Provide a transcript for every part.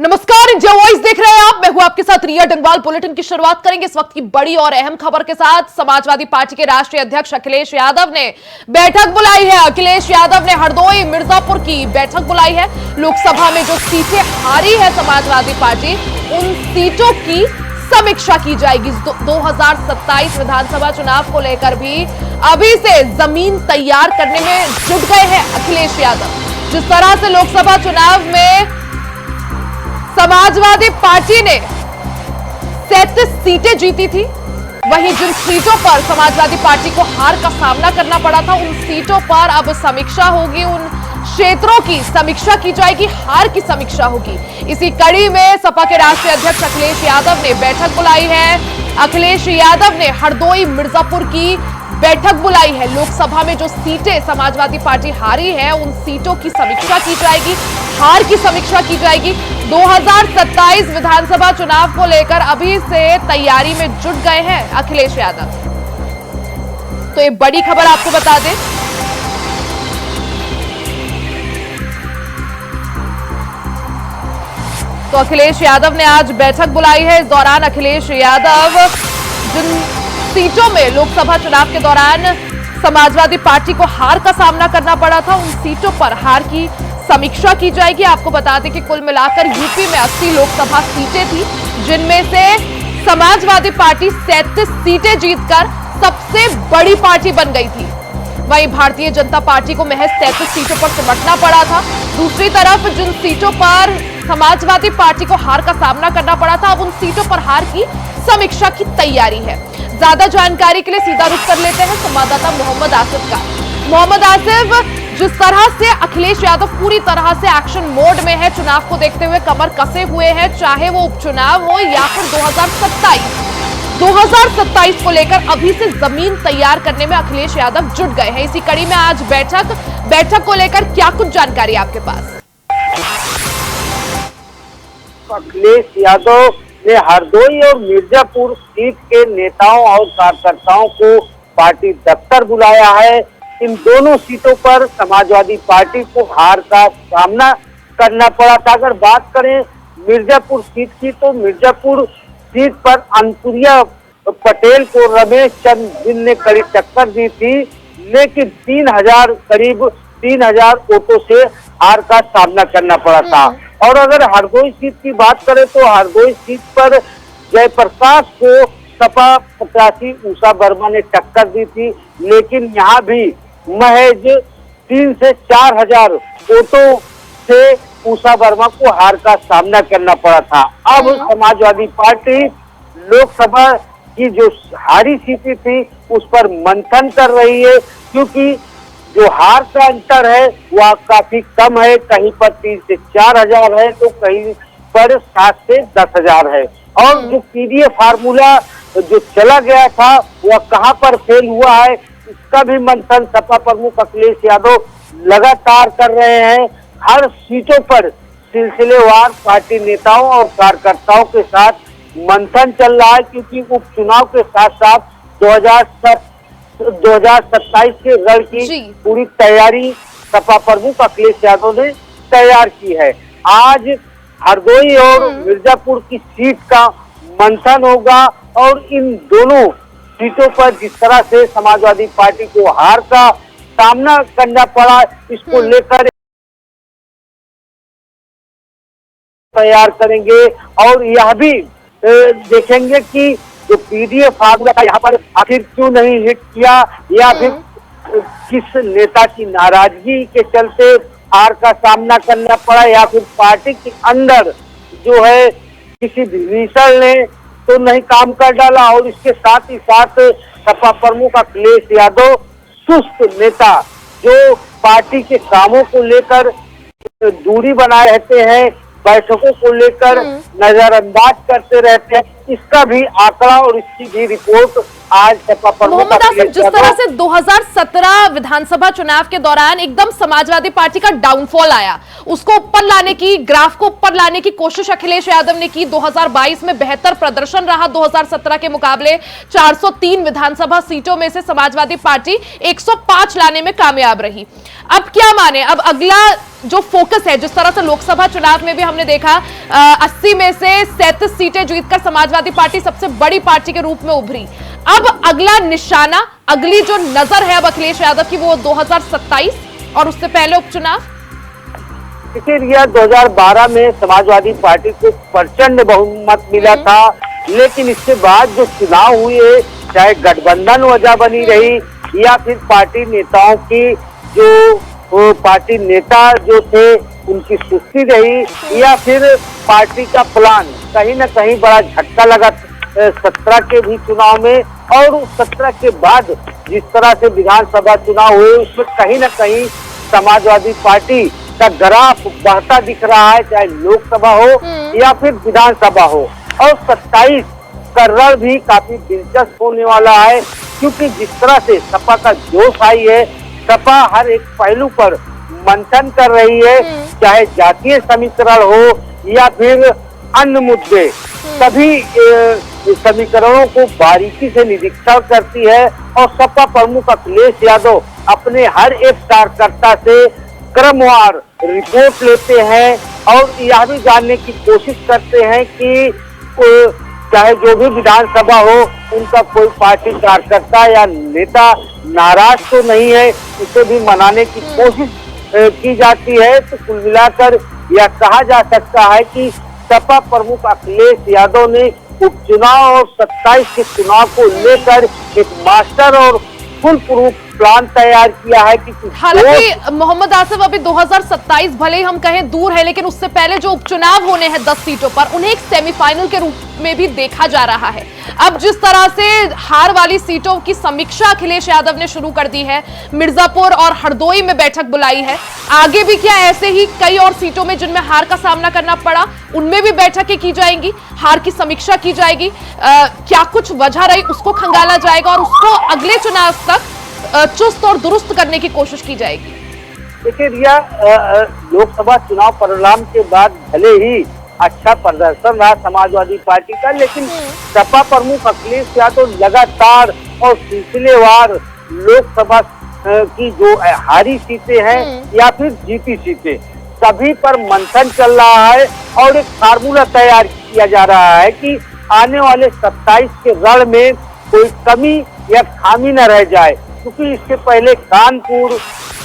नमस्कार, India voice देख रहे हैं आप। मैं हूं आपके साथ रिया डंगवाल। बुलेटिन की शुरुआत करेंगे इस वक्त की बड़ी और अहम खबर के साथ। समाजवादी पार्टी के राष्ट्रीय अध्यक्ष अखिलेश यादव ने बैठक बुलाई है। अखिलेश यादव ने हरदोई मिर्जापुर की बैठक बुलाई है। लोकसभा में जो सीटें हारी है समाजवादी पार्टी, उन सीटों की समीक्षा की जाएगी। 2027 विधानसभा चुनाव को लेकर भी अभी से जमीन तैयार करने में जुट गए हैं अखिलेश यादव। जिस तरह से लोकसभा चुनाव में समाजवादी पार्टी ने 37 सीटें जीती थी, वहीं जिन सीटों पर समाजवादी पार्टी को हार का सामना करना पड़ा था, उन सीटों पर अब समीक्षा होगी, उन क्षेत्रों की समीक्षा की जाएगी, हार की समीक्षा होगी। इसी कड़ी में सपा के राष्ट्रीय अध्यक्ष अखिलेश यादव ने बैठक बुलाई है। अखिलेश यादव ने हरदोई मिर्जापुर की बैठक बुलाई है। लोकसभा में जो सीटें समाजवादी पार्टी हारी है, उन सीटों की समीक्षा की जाएगी, हार की समीक्षा की जाएगी। 2027 विधानसभा चुनाव को लेकर अभी से तैयारी में जुट गए हैं अखिलेश यादव। तो ये बड़ी खबर आपको बता दें, तो अखिलेश यादव ने आज बैठक बुलाई है। इस दौरान अखिलेश यादव जिन सीटों में लोकसभा चुनाव के दौरान समाजवादी पार्टी को हार का सामना करना पड़ा था, उन सीटों पर हार की समीक्षा की जाएगी। आपको बता दें कि कुल मिलाकर यूपी में 80 लोकसभा सीटें थी, जिनमें से समाजवादी पार्टी 37 सीटें जीतकर सबसे बड़ी पार्टी बन गई थी। वहीं भारतीय जनता पार्टी को महज 33 सीटों पर सिमटना पड़ा था। दूसरी तरफ जिन सीटों पर समाजवादी पार्टी को हार का सामना करना पड़ा था, अब उन सीटों पर हार की समीक्षा की तैयारी है। ज्यादा जानकारी के लिए सीधा रुख कर लेते हैं संवाददाता मोहम्मद आसिफ का। मोहम्मद आसिफ, जिस तरह से अखिलेश यादव पूरी तरह से एक्शन मोड में है, चुनाव को देखते हुए कमर कसे हुए हैं, चाहे वो उपचुनाव हो या फिर 2027 को लेकर अभी से जमीन तैयार करने में अखिलेश यादव जुट गए हैं। इसी कड़ी में आज बैठक को लेकर क्या कुछ जानकारी आपके पास? अखिलेश यादव ने हरदोई और मिर्जापुर सीट के नेताओं और कार्यकर्ताओं को पार्टी दफ्तर बुलाया है। इन दोनों सीटों पर समाजवादी पार्टी को हार का सामना करना पड़ा था। अगर बात करें मिर्जापुर सीट की, तो मिर्जापुर सीट पर अनुप्रिया पटेल को रमेश चंद्र जिन ने कड़ी टक्कर दी थी, लेकिन करीब 3000 वोटों से हार का सामना करना पड़ा था। और अगर हरदोई सीट की बात करें, तो हरदोई सीट पर जयप्रकाश को सपा प्रत्याशी उषा वर्मा ने टक्कर दी थी, लेकिन यहाँ भी महज 3 से 4000 वोटों से उषा वर्मा को हार का सामना करना पड़ा था। अब समाजवादी पार्टी लोकसभा की जो हारी सीटें थी, उस पर मंथन कर रही है, क्योंकि जो हार का अंतर है वह काफी कम है। कहीं पर 3 से 4000 है, तो कहीं पर 7 से 10,000 है। और जो पीडीए फार्मूला जो चला गया था, वह कहां पर फेल हुआ है, इसका भी मंथन सपा प्रमुख अखिलेश यादव लगातार कर रहे हैं। हर सीटों पर सिलसिलेवार पार्टी नेताओं और कार्यकर्ताओं के साथ मंथन चल रहा है, क्योंकि उपचुनाव के साथ साथ 2027 के रण की पूरी तैयारी सपा प्रमुख अखिलेश यादव ने तैयार की है। आज हरदोई और मिर्जापुर की सीट का मंथन होगा, और इन दोनों सीटों पर जिस तरह से समाजवादी पार्टी को हार का सामना करना पड़ा, इसको लेकर तैयार करेंगे। और यह भी देखेंगे कि जो पीडीएफ फार्मूला का यहाँ पर आखिर क्यों नहीं हिट किया, या फिर किस नेता की नाराजगी के चलते हार का सामना करना पड़ा, या फिर पार्टी के अंदर जो है किसी विषय ने तो नहीं काम कर डाला। और इसके साथ ही साथ सपा प्रमुख अखिलेश यादव सुस्त नेता, जो पार्टी के कामों को लेकर दूरी बनाए रहते हैं, बैठकों को लेकर नजरअंदाज करते रहते हैं, इसका भी आंकड़ा और इसकी भी रिपोर्ट आज सपा प्रमुख मोहम्मद आसिफ, अखिलेश जिस तरह से 2017 विधानसभा चुनाव के दौरान एकदम समाजवादी पार्टी का डाउनफॉल आया, उसको ऊपर लाने की, ग्राफ को ऊपर लाने की कोशिश अखिलेश यादव ने की। 2022 में बेहतर प्रदर्शन रहा 2017 के मुकाबले। 403 विधानसभा सीटों में से समाजवादी पार्टी 105 लाने में कामयाब रही। अब क्या माने, अब अगला जो फोकस है, जिस तरह से लोकसभा चुनाव में भी हमने देखा 80 में से 37 सीटें जीतकर समाजवादी पार्टी सबसे बड़ी पार्टी के रूप में उभरी। अब अगला निशाना, अगली जो नजर है अब अखिलेश यादव की, वो 2027 और उससे पहले उपचुनाव। देखिए रिया, 2012 में समाजवादी पार्टी को प्रचंड बहुमत मिला था, लेकिन इसके बाद जो चुनाव हुए, चाहे गठबंधन वजह बनी रही या फिर पार्टी नेताओं की जो पार्टी नेता जो थे उनकी सुस्ती रही, या फिर पार्टी का प्लान, कहीं ना कहीं बड़ा झटका लगा 17 के भी चुनाव में। और उस 17 के बाद जिस तरह से विधानसभा चुनाव हुए, उसमें कहीं ना कहीं समाजवादी पार्टी का ग्राफ बढ़ता दिख रहा है, चाहे लोकसभा हो या फिर विधानसभा हो। और 27 का रण भी काफी दिलचस्प होने वाला है, क्योंकि जिस तरह से सपा का जोश आई है, सपा हर एक पहलू पर मंथन कर रही है, चाहे जातीय समीकरण हो या फिर अन्य मुद्दे, सभी समीकरणों को बारीकी से निरीक्षण करती है। और सपा प्रमुख अखिलेश यादव अपने हर एक कार्यकर्ता से क्रमवार रिपोर्ट लेते हैं और यह भी जानने की कोशिश करते हैं कि चाहे जो भी विधानसभा हो, उनका कोई पार्टी कार्यकर्ता या नेता नाराज तो नहीं है, उसे भी मनाने की कोशिश की जाती है। तो कुल मिलाकर यह कहा जा सकता है कि सपा प्रमुख अखिलेश यादव ने उपचुनाव और 27 के चुनाव को लेकर एक मास्टर और फुल प्रूफ प्लान तैयार किया है कि हालांकि मोहम्मद आसिफ, अभी 2027 भले ही हम कहें दूर है, लेकिन उससे पहले जो उपचुनाव होने हैं 10 सीटों पर, उन्हें एक सेमीफाइनल के रूप में भी देखा जा रहा है। अब जिस तरह से हार वाली सीटों की समीक्षा अखिलेश यादव ने शुरू कर दी है, मिर्जापुर और हरदोई में बैठक बुलाई है, आगे भी क्या ऐसे ही कई और सीटों में जिनमें हार का सामना करना पड़ा, उनमें भी बैठकें की जाएंगी, हार की समीक्षा की जाएगी, क्या कुछ वजह रही उसको खंगाला जाएगा और उसको अगले चुनाव तक चुस्त और दुरुस्त करने की कोशिश की जाएगी। देखिए रिया, लोकसभा चुनाव परिणाम के बाद भले ही अच्छा प्रदर्शन रहा समाजवादी पार्टी का, लेकिन सपा प्रमुख अखिलेश यादव लगातार और सिलसिलेवार लोकसभा की जो हारी सीटें हैं या फिर जीती सीटें, सभी पर मंथन चल रहा है और एक फार्मूला तैयार किया जा रहा है कि आने वाले 27 के रण में कोई कमी या खामी न रह जाए, क्योंकि इससे पहले कानपुर,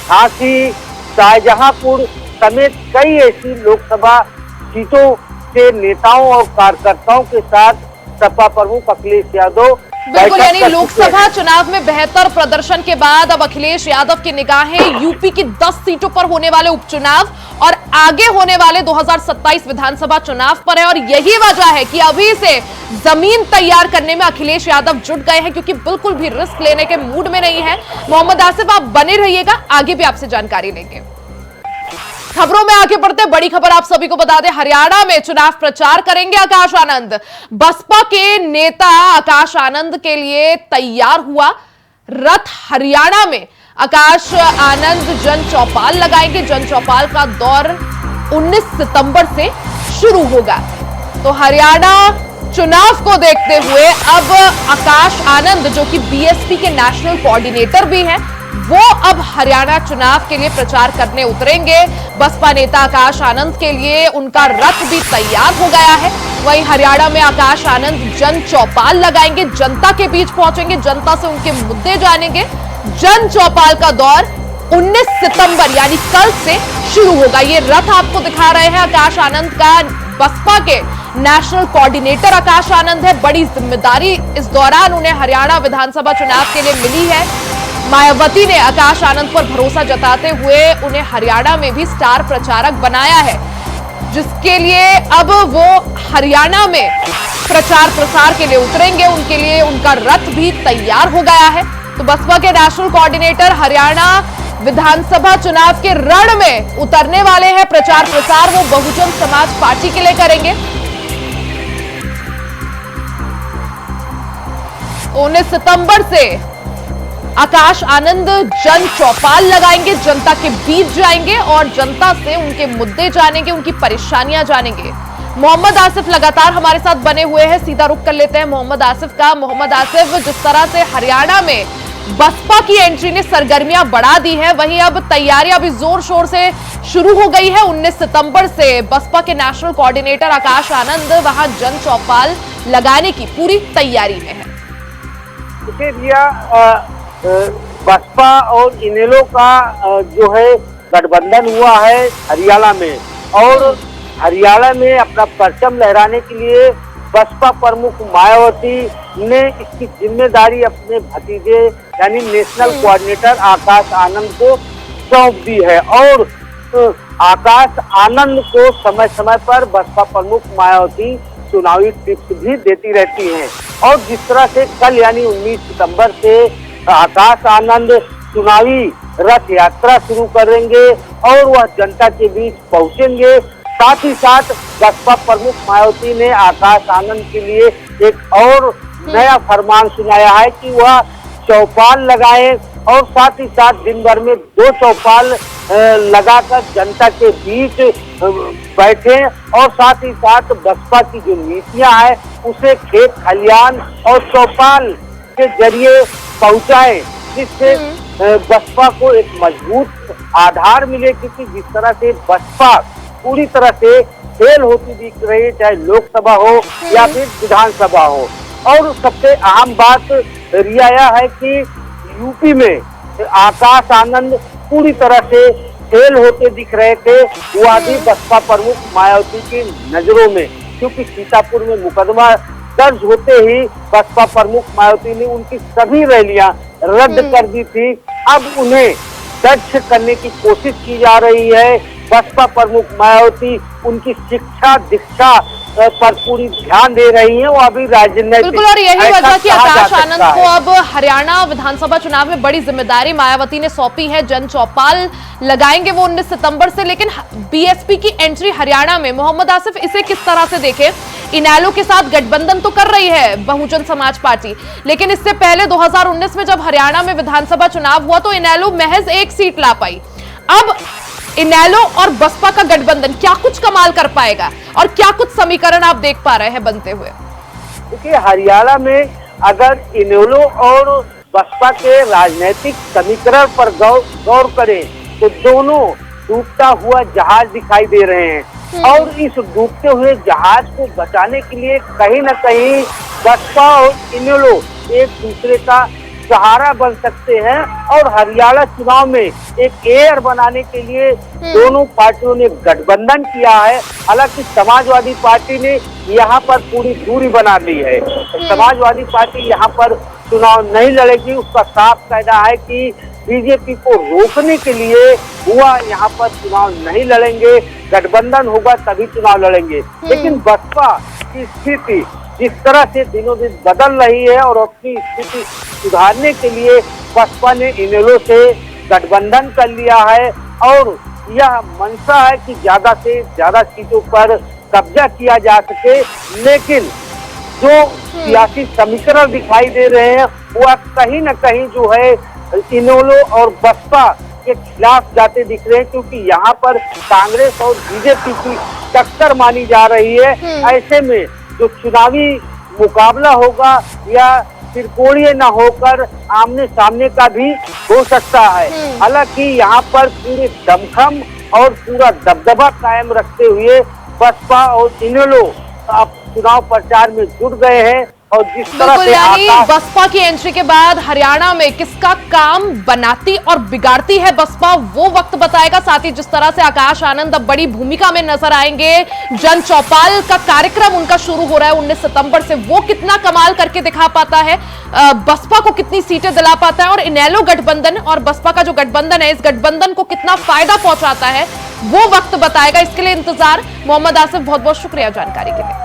झांसी, शाहजहांपुर समेत कई ऐसी लोकसभा सीटों के नेताओं और कार्यकर्ताओं के साथ सपा प्रमुख अखिलेश यादव बिल्कुल, यानी लोकसभा चुनाव में बेहतर प्रदर्शन के बाद अब अखिलेश यादव की निगाहें यूपी की 10 सीटों पर होने वाले उपचुनाव और आगे होने वाले 2027 विधानसभा चुनाव पर है। और यही वजह है कि अभी से जमीन तैयार करने में अखिलेश यादव जुट गए हैं, क्योंकि बिल्कुल भी रिस्क लेने के मूड में नहीं है। मोहम्मद आसिफ, आप बने रहिएगा, आगे भी आपसे जानकारी लेंगे। खबरों में आगे बढ़ते, बड़ी खबर आप सभी को बता दें, हरियाणा में चुनाव प्रचार करेंगे आकाश आनंद। बसपा के नेता आकाश आनंद के लिए तैयार हुआ रथ। हरियाणा में आकाश आनंद जन चौपाल लगाएंगे। जन चौपाल का दौर 19 सितंबर से शुरू होगा। तो हरियाणा चुनाव को देखते हुए अब आकाश आनंद, जो कि बीएसपी के नेशनल कोऑर्डिनेटर भी हैं, वो अब हरियाणा चुनाव के लिए प्रचार करने उतरेंगे। बसपा नेता आकाश आनंद के लिए उनका रथ भी तैयार हो गया है। वहीं हरियाणा में आकाश आनंद जन चौपाल लगाएंगे, जनता के बीच पहुंचेंगे, जनता से उनके मुद्दे जानेंगे। जन चौपाल का दौर 19 सितंबर यानी कल से शुरू होगा। ये रथ आपको दिखा रहे हैं आकाश आनंद का। बसपा के नेशनल कोऑर्डिनेटर आकाश आनंद है। बड़ी जिम्मेदारी इस दौरान उन्हें हरियाणा विधानसभा चुनाव के लिए मिली है। मायावती ने आकाश आनंद पर भरोसा जताते हुए उन्हें हरियाणा में भी स्टार प्रचारक बनाया है, जिसके लिए अब वो हरियाणा में प्रचार प्रसार के लिए उतरेंगे। उनके लिए उनका रथ भी तैयार हो गया है। तो बसपा के नेशनल कोऑर्डिनेटर हरियाणा विधानसभा चुनाव के रण में उतरने वाले हैं। प्रचार प्रसार वो बहुजन समाज पार्टी के लिए करेंगे। 19 सितंबर से आकाश आनंद जन चौपाल लगाएंगे, जनता के बीच जाएंगे और जनता से उनके मुद्दे जानेंगे, उनकी परेशानियां जानेंगे। मोहम्मद आसिफ लगातार हमारे साथ बने हुए हैं, सीधा रुख कर लेते हैं मोहम्मद आसिफ का। मोहम्मद आसिफ, जिस तरह से हरियाणा में बसपा की एंट्री ने सरगर्मियां बढ़ा दी है, वहीं अब तैयारियां भी जोर शोर से शुरू हो गई है। 19 सितंबर से बसपा के नेशनल कोऑर्डिनेटर आकाश आनंद वहां जन चौपाल लगाने की पूरी तैयारी में है। इसे दिया बसपा और इनेलो का जो है गठबंधन हुआ है हरियाणा में, और हरियाणा में अपना परचम लहराने के लिए बसपा प्रमुख मायावती ने इसकी जिम्मेदारी अपने भतीजे यानी नेशनल कोऑर्डिनेटर आकाश आनंद को सौंप दी है। और आकाश आनंद को समय समय पर बसपा प्रमुख मायावती चुनावी टिप्स भी देती रहती हैं। और जिस तरह से कल यानी 19 सितंबर से आकाश आनंद चुनावी रथ यात्रा शुरू करेंगे और वह जनता के बीच पहुंचेंगे। साथ ही साथ बसपा प्रमुख मायावती ने आकाश आनंद के लिए एक और नया फरमान सुनाया है कि वह चौपाल लगाए और साथ ही साथ दिन भर में 2 चौपाल लगाकर जनता के बीच बैठे और साथ ही साथ बसपा की जो नीतियां है उसे खेत खलियान और चौपाल के जरिए पहुंचाए, जिससे बसपा को एक मजबूत आधार मिले। क्योंकि जिस तरह से बसपा पूरी तरह से फेल होती दिख रही है, चाहे लोकसभा हो या फिर विधानसभा हो। और सबसे अहम बात यह है कि यूपी में आकाश आनंद पूरी तरह से फेल होते दिख रहे थे, वह भी बसपा प्रमुख मायावती की नजरों में, क्योंकि सीतापुर में मुकदमा दर्ज होते ही बसपा प्रमुख मायावती ने उनकी सभी रैलियां रद्द कर दी थी। अब उन्हें दर्ज करने की कोशिश की जा रही है। बसपा प्रमुख मायावती उनकी शिक्षा दीक्षा पर पूरी ध्यान दे रही हैं। वो अभी राजनीतिक बिल्कुल, और यही वजह कि आकाश आनंद को अब हरियाणा विधानसभा चुनाव में बड़ी जिम्मेदारी मायावती ने सौंपी है। जन चौपाल लगाएंगे वो 19 सितंबर से। लेकिन बीएसपी की एंट्री हरियाणा में, मोहम्मद आसिफ, इसे किस तरह से देखें? इनेलो के साथ गठबंधन तो कर रही है बहुजन समाज पार्टी, लेकिन इससे पहले 2019 में जब हरियाणा में विधानसभा चुनाव हुआ तो इनेलो महज 1 सीट ला पाई। अब इनेलो और बसपा का गठबंधन क्या कुछ कमाल कर पाएगा और क्या कुछ समीकरण आप देख पा रहे हैं बनते हुए? देखिए, हरियाणा में अगर इनेलो और बसपा के राजनीतिक समीकरण पर गौर करें तो दोनों डूबता हुआ जहाज दिखाई दे रहे हैं। और इस डूबते हुए जहाज को बचाने के लिए कहीं न कहीं बसपा और इनेलो एक दूसरे का सहारा बन सकते हैं। और हरियाणा चुनाव में एक एयर बनाने के लिए दोनों पार्टियों ने गठबंधन किया है। हालांकि समाजवादी पार्टी ने यहाँ पर पूरी दूरी बना ली है। समाजवादी पार्टी यहाँ पर चुनाव नहीं लड़ेगी, उसका साफ कहना है कि बीजेपी को रोकने के लिए हुआ यहाँ पर चुनाव नहीं लड़ेंगे, गठबंधन होगा तभी चुनाव लड़ेंगे। लेकिन बसपा की स्थिति जिस तरह से दिनों दिन बदल रही है और अपनी स्थिति सुधारने के लिए बसपा ने इनेलो से गठबंधन कर लिया है और यह मंशा है कि ज्यादा से ज्यादा सीटों पर कब्जा किया जा सके। लेकिन जो सियासी समीकरण दिखाई दे रहे हैं वह कहीं न कहीं जो है इनेलो और बसपा के खिलाफ जाते दिख रहे हैं, क्योंकि यहाँ पर कांग्रेस और बीजेपी की टक्कर मानी जा रही है। ऐसे में जो चुनावी मुकाबला होगा या त्रिकोणीय न होकर आमने सामने का भी हो सकता है। हालांकि यहाँ पर पूरे दमखम और पूरा दबदबा कायम रखते हुए बसपा और इनेलो अब चुनाव प्रचार में जुट गए हैं। और जिस तरह से यानी बसपा की एंट्री के बाद हरियाणा में किसका काम बनाती और बिगाड़ती है बसपा, वो वक्त बताएगा। साथ ही जिस तरह से आकाश आनंद अब बड़ी भूमिका में नजर आएंगे, जन चौपाल का कार्यक्रम उनका शुरू हो रहा है 19 सितंबर से, वो कितना कमाल करके दिखा पाता है, बसपा को कितनी सीटें दिला पाता है और इनेलो गठबंधन और बसपा का जो गठबंधन है इस गठबंधन को कितना फायदा पहुंचाता है, वो वक्त बताएगा। इसके लिए इंतजार। मोहम्मद आसिफ, बहुत बहुत शुक्रिया जानकारी के लिए।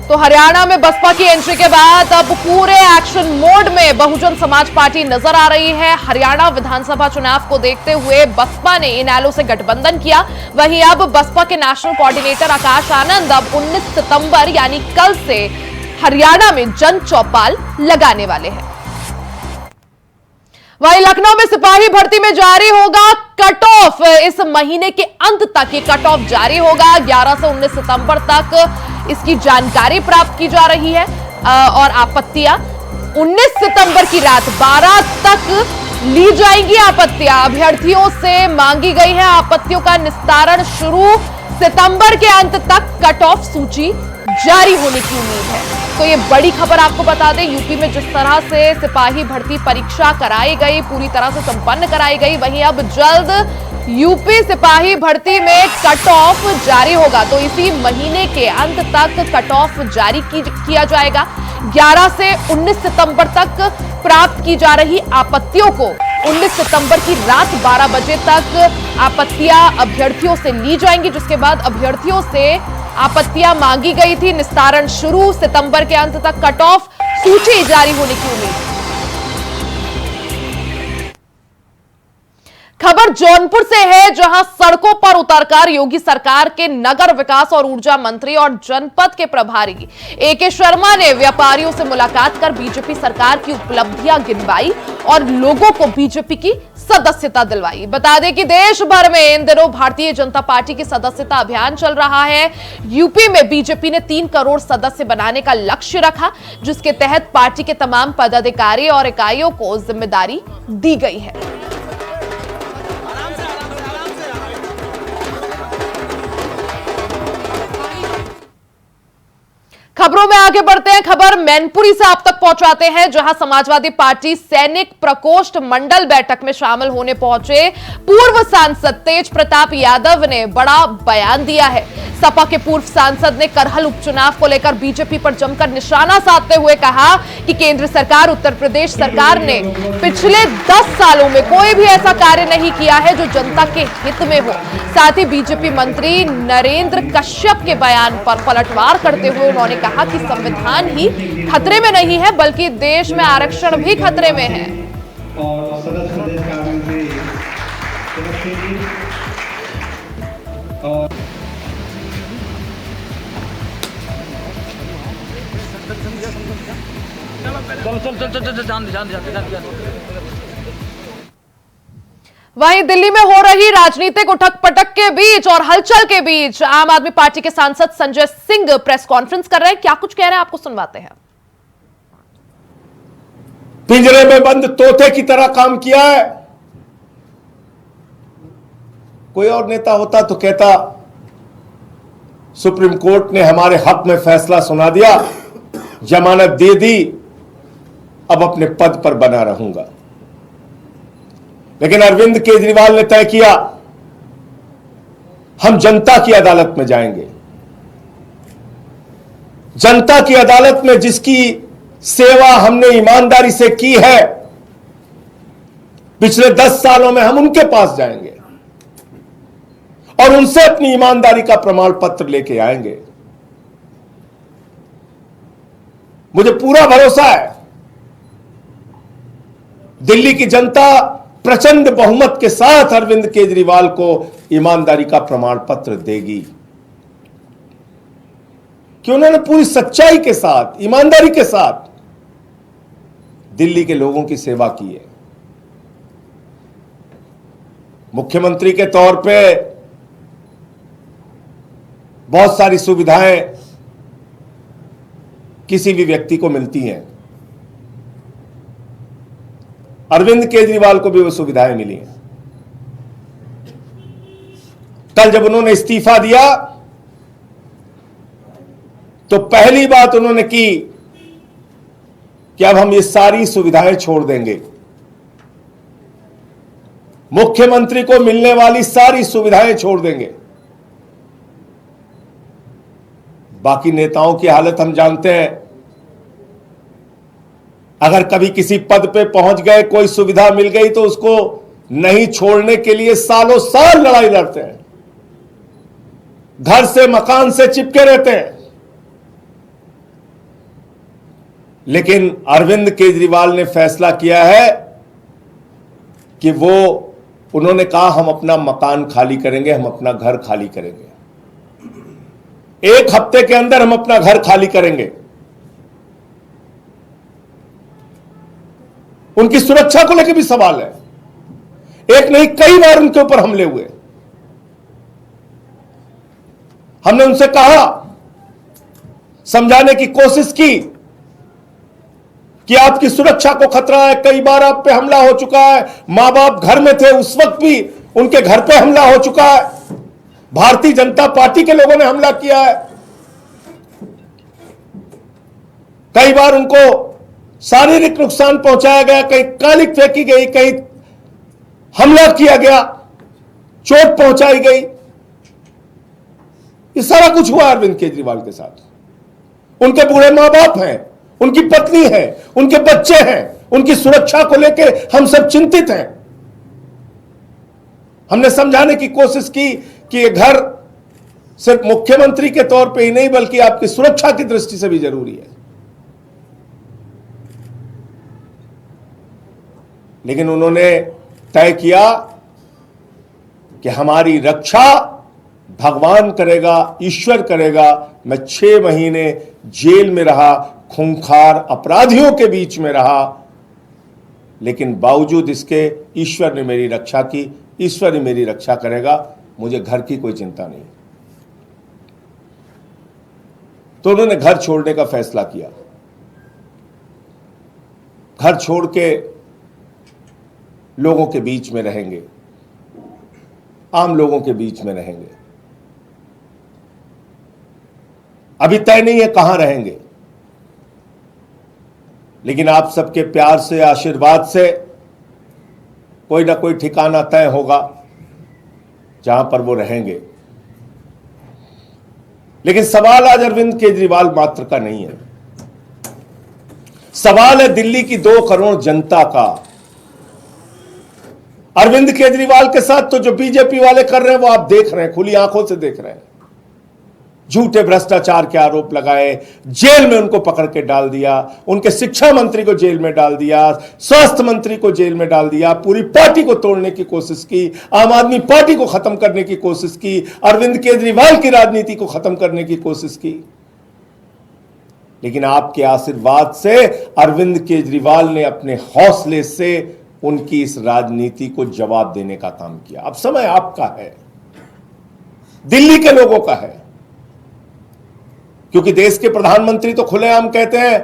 तो हरियाणा में बसपा की एंट्री के बाद अब पूरे एक्शन मोड में बहुजन समाज पार्टी नजर आ रही है। हरियाणा विधानसभा चुनाव को देखते हुए बसपा ने इनेलो से गठबंधन किया। वहीं अब बसपा के नेशनल कोऑर्डिनेटर आकाश आनंद अब 19 सितंबर यानी कल से हरियाणा में जन चौपाल लगाने वाले हैं। वहीं लखनऊ में सिपाही भर्ती में जारी होगा कट ऑफ। इस महीने के अंत तक ये कट ऑफ जारी होगा। 11 से 19 सितंबर तक इसकी जानकारी प्राप्त की जा रही है और आपत्तियां 19 सितंबर की रात 12 तक ली जाएंगी। आपत्तियां अभ्यर्थियों से मांगी गई है। आपत्तियों का निस्तारण शुरू सितंबर के अंत तक कट ऑफ सूची जारी होने की उम्मीद है। तो ये बड़ी खबर आपको बता दें, यूपी में जिस तरह से सिपाही भर्ती परीक्षा कराई गई, पूरी तरह से संपन्न कराई गई, वहीं अब जल्द यूपी सिपाही भर्ती में कट ऑफ जारी होगा। तो इसी महीने के अंत तक कट ऑफ जारी किया जाएगा। 11 से 19 सितंबर तक प्राप्त की जा रही आपत्तियों को 19 सितंबर की रात 12 बजे तक आपत्तियां अभ्यर्थियों से ली जाएंगी, जिसके बाद अभ्यर्थियों से आपत्तियां मांगी गई थी, निस्तारण शुरू, सितंबर के अंत तक कट ऑफ सूची जारी होने की उम्मीद। खबर जौनपुर से है, जहां सड़कों पर उतरकर योगी सरकार के नगर विकास और ऊर्जा मंत्री और जनपद के प्रभारी एके शर्मा ने व्यापारियों से मुलाकात कर बीजेपी सरकार की उपलब्धियां गिनवाई और लोगों को बीजेपी की सदस्यता दिलवाई। बता दें कि देश भर में इन दिनों भारतीय जनता पार्टी की सदस्यता अभियान चल रहा है। यूपी में बीजेपी ने 3 करोड़ सदस्य बनाने का लक्ष्य रखा, जिसके तहत पार्टी के तमाम पदाधिकारी और इकाइयों को जिम्मेदारी दी गई है। खबरों में आगे बढ़ते हैं। खबर मैनपुरी से आप तक पहुंचाते हैं, जहां समाजवादी पार्टी सैनिक प्रकोष्ठ मंडल बैठक में शामिल होने पहुंचे पूर्व सांसद तेज प्रताप यादव ने बड़ा बयान दिया है। सपा के पूर्व सांसद ने करहल उपचुनाव को लेकर बीजेपी पर जमकर निशाना साधते हुए कहा कि केंद्र सरकार, उत्तर प्रदेश सरकार ने पिछले 10 सालों में कोई भी ऐसा कार्य नहीं किया है जो जनता के हित में हो। साथ ही बीजेपी मंत्री नरेंद्र कश्यप के बयान पर पलटवार करते हुए उन्होंने कहा कि संविधान ही खतरे में नहीं है, बल्कि देश में आरक्षण भी खतरे में है। वहीं दिल्ली में हो रही राजनीतिक उठक-पटक के बीच और हलचल के बीच आम आदमी पार्टी के सांसद संजय सिंह प्रेस कॉन्फ्रेंस कर रहे हैं। क्या कुछ कह रहे हैं आपको सुनवाते हैं। पिंजरे में बंद तोते की तरह काम किया है। कोई और नेता होता तो कहता सुप्रीम कोर्ट ने हमारे हक में फैसला सुना दिया, जमानत दे दी, अब अपने पद पर बना रहूंगा। लेकिन अरविंद केजरीवाल ने तय किया हम जनता की अदालत में जाएंगे। जनता की अदालत में जिसकी सेवा हमने ईमानदारी से की है, पिछले 10 सालों में हम उनके पास जाएंगे और उनसे अपनी ईमानदारी का प्रमाण पत्र लेके आएंगे। मुझे पूरा भरोसा है दिल्ली की जनता प्रचंड बहुमत के साथ अरविंद केजरीवाल को ईमानदारी का प्रमाण पत्र देगी, कि उन्होंने पूरी सच्चाई के साथ, ईमानदारी के साथ दिल्ली के लोगों की सेवा की है। मुख्यमंत्री के तौर पे बहुत सारी सुविधाएं किसी भी व्यक्ति को मिलती हैं। अरविंद केजरीवाल को भी वो सुविधाएं मिली हैं। कल जब उन्होंने इस्तीफा दिया तो पहली बात उन्होंने की कि अब हम ये सारी सुविधाएं छोड़ देंगे। मुख्यमंत्री को मिलने वाली सारी सुविधाएं छोड़ देंगे। बाकी नेताओं की हालत हम जानते हैं। अगर कभी किसी पद पे पहुंच गए, कोई सुविधा मिल गई तो उसको नहीं छोड़ने के लिए सालों साल लड़ाई लड़ते हैं, घर से मकान से चिपके रहते हैं। लेकिन अरविंद केजरीवाल ने फैसला किया है कि उन्होंने कहा हम अपना मकान खाली करेंगे, हम अपना घर खाली करेंगे। 1 हफ्ते के अंदर हम अपना घर खाली करेंगे। उनकी सुरक्षा को लेकर भी सवाल है। एक नहीं कई बार उनके ऊपर हमले हुए। हमने उनसे कहा, समझाने की कोशिश की कि आपकी सुरक्षा को खतरा है। कई बार आप पे हमला हो चुका है। मां बाप घर में थे, उस वक्त भी उनके घर पे हमला हो चुका है। भारतीय जनता पार्टी के लोगों ने हमला किया है। कई बार उनको शारीरिक नुकसान पहुंचाया गया, कहीं कालिक फेंकी गई, कहीं हमला किया गया, चोट पहुंचाई गई। ये सारा कुछ हुआ अरविंद केजरीवाल के साथ। उनके बूढ़े मां बाप हैं, उनकी पत्नी है, उनके बच्चे हैं। उनकी सुरक्षा को लेकर हम सब चिंतित हैं। हमने समझाने की कोशिश की कि ये घर सिर्फ मुख्यमंत्री के तौर पे ही नहीं बल्कि आपकी सुरक्षा की दृष्टि से भी जरूरी है। लेकिन उन्होंने तय किया कि हमारी रक्षा भगवान करेगा, ईश्वर करेगा। मैं 6 महीने जेल में रहा, खूंखार अपराधियों के बीच में रहा, लेकिन बावजूद इसके ईश्वर ने मेरी रक्षा की। ईश्वर ही मेरी रक्षा करेगा, मुझे घर की कोई चिंता नहीं। तो उन्होंने घर छोड़ने का फैसला किया। घर छोड़ के लोगों के बीच में रहेंगे, आम लोगों के बीच में रहेंगे। अभी तय नहीं है कहां रहेंगे, लेकिन आप सबके प्यार से, आशीर्वाद से कोई ना कोई ठिकाना तय होगा जहां पर वो रहेंगे। लेकिन सवाल आज अरविंद केजरीवाल मात्र का नहीं है। सवाल है दिल्ली की 2 करोड़ जनता का। अरविंद केजरीवाल के साथ तो जो बीजेपी वाले कर रहे हैं वो आप देख रहे हैं, खुली आंखों से देख रहे हैं। झूठे भ्रष्टाचार के आरोप लगाए, जेल में उनको पकड़ के डाल दिया, उनके शिक्षा मंत्री को जेल में डाल दिया, स्वास्थ्य मंत्री को जेल में डाल दिया, पूरी पार्टी को तोड़ने की कोशिश की, आम आदमी पार्टी को खत्म करने की कोशिश की, अरविंद केजरीवाल की राजनीति को खत्म करने की कोशिश की। लेकिन आपके आशीर्वाद से अरविंद केजरीवाल ने अपने हौसले से उनकी इस राजनीति को जवाब देने का काम किया। अब समय आपका है, दिल्ली के लोगों का है, क्योंकि देश के प्रधानमंत्री तो खुलेआम कहते हैं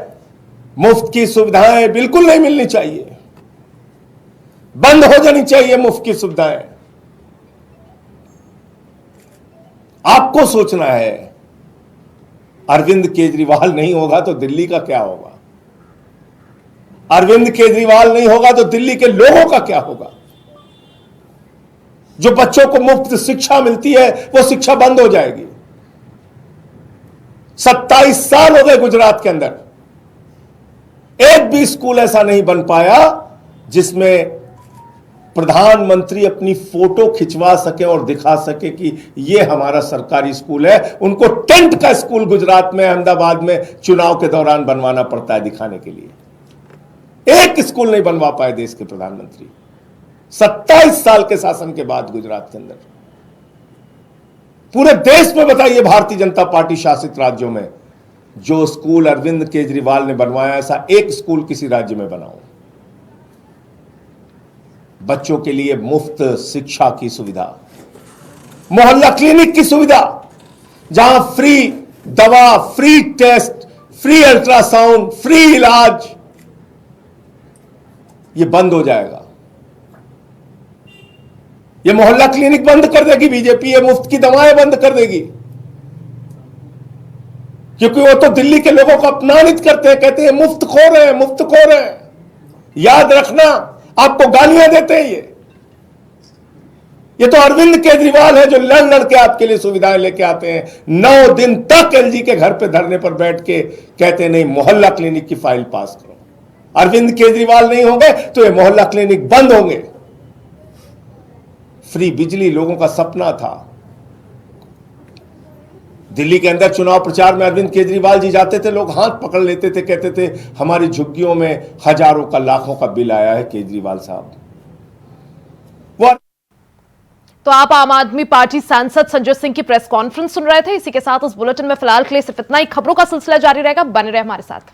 मुफ्त की सुविधाएं बिल्कुल नहीं मिलनी चाहिए, बंद हो जानी चाहिए मुफ्त की सुविधाएं। आपको सोचना है, अरविंद केजरीवाल नहीं होगा तो दिल्ली का क्या होगा? अरविंद केजरीवाल नहीं होगा तो दिल्ली के लोगों का क्या होगा? जो बच्चों को मुफ्त शिक्षा मिलती है वो शिक्षा बंद हो जाएगी। 27 साल हो गए गुजरात के अंदर, एक भी स्कूल ऐसा नहीं बन पाया जिसमें प्रधानमंत्री अपनी फोटो खिंचवा सके और दिखा सके कि यह हमारा सरकारी स्कूल है। उनको टेंट का स्कूल गुजरात में, अहमदाबाद में चुनाव के दौरान बनवाना पड़ता है दिखाने के लिए। एक स्कूल नहीं बनवा पाए देश के प्रधानमंत्री 27 साल के शासन के बाद गुजरात के अंदर। पूरे देश में बताइए, भारतीय जनता पार्टी शासित राज्यों में जो स्कूल अरविंद केजरीवाल ने बनवाया, ऐसा एक स्कूल किसी राज्य में बनाओ। बच्चों के लिए मुफ्त शिक्षा की सुविधा, मोहल्ला क्लिनिक की सुविधा, जहां फ्री दवा, free test, free ultrasound, free इलाज, ये बंद हो जाएगा। ये मोहल्ला क्लिनिक बंद कर देगी बीजेपी, ये मुफ्त की दवाएं बंद कर देगी, क्योंकि वो तो दिल्ली के लोगों को अपमानित करते हैं, कहते हैं मुफ्त खो रहे हैं, मुफ्त खो रहे हैं। याद रखना, आपको गालियां देते हैं ये तो अरविंद केजरीवाल है जो लड़ लड़ के आपके लिए सुविधाएं लेके आते हैं। 9 दिन तक एलजी के घर पे धरने पर बैठ के कहते हैं नहीं मोहल्ला क्लिनिक की फाइल पास करो। अरविंद केजरीवाल नहीं होंगे तो ये मोहल्ला क्लिनिक बंद होंगे। फ्री बिजली लोगों का सपना था, दिल्ली के अंदर चुनाव प्रचार में अरविंद केजरीवाल जी जाते थे, लोग हाथ पकड़ लेते थे, कहते थे हमारी झुग्गियों में हजारों का लाखों का बिल आया है केजरीवाल साहब। वो तो आप आम आदमी पार्टी सांसद संजय सिंह की प्रेस कॉन्फ्रेंस सुन रहे थे। इसी के साथ उस बुलेटिन में फिलहाल के लिए सिर्फ इतना ही। खबरों का सिलसिला जारी रहेगा, बने रहे हमारे साथ।